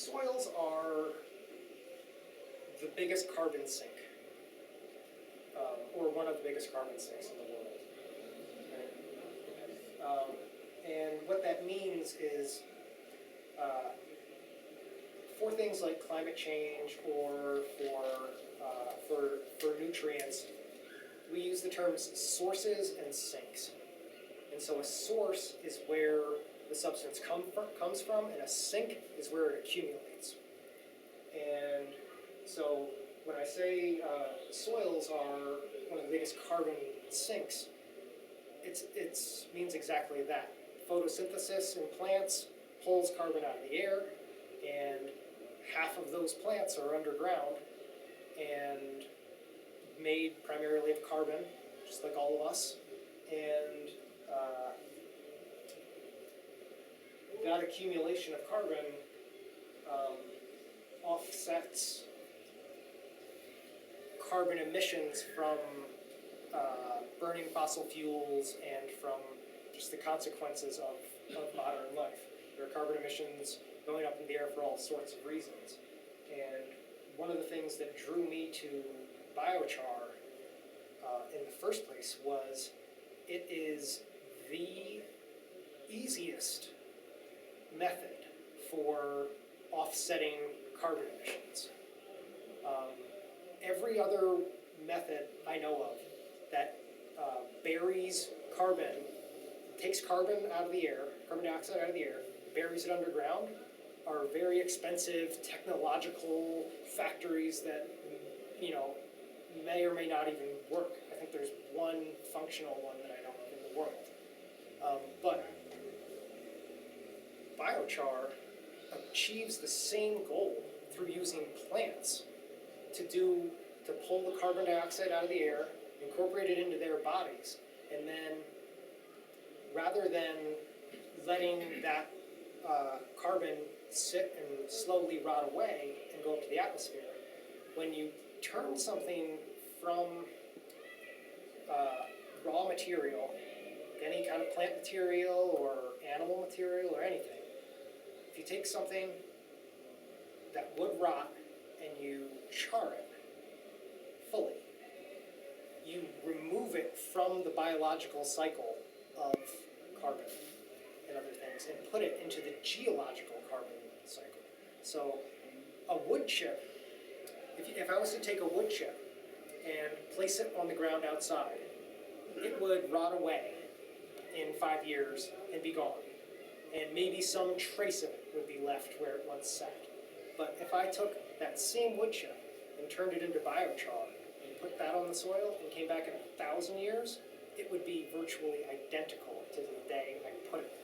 Soils are the biggest carbon sink, or one of the biggest carbon sinks in the world. And what that means is for things like climate change or for nutrients, we use the terms sources and sinks. And so a source is where the substance comes from, and a sink is where it accumulates. And so when I say soils are one of the biggest carbon sinks, it means exactly that. Photosynthesis in plants pulls carbon out of the air, and half of those plants are underground and made primarily of carbon, just like all of us. And that accumulation of carbon offsets carbon emissions from burning fossil fuels and from just the consequences of modern life. There are carbon emissions going up in the air for all sorts of reasons. And one of the things that drew me to biochar in the first place was it is the easiest method for offsetting carbon emissions. Every other method I know of that buries carbon, takes carbon out of the air, carbon dioxide out of the air, buries it underground, are very expensive technological factories that, may or may not even work. I think there's one functional one that I know of in the world. But biochar achieves the same goal through using plants to pull the carbon dioxide out of the air, incorporate it into their bodies, and then rather than letting that carbon sit and slowly rot away and go up to the atmosphere, when you turn something from raw material, any kind of plant material or animal material or anything, if you take something that would rot and you char it fully, you remove it from the biological cycle of carbon and other things and put it into the geological carbon cycle. So a wood chip, if I was to take a wood chip and place it on the ground outside, it would rot away in 5 years and be gone. And maybe some trace of it would be left where it once sat. But if I took that same wood chip and turned it into biochar and put that on the soil and came back in 1,000 years, it would be virtually identical to the day I put it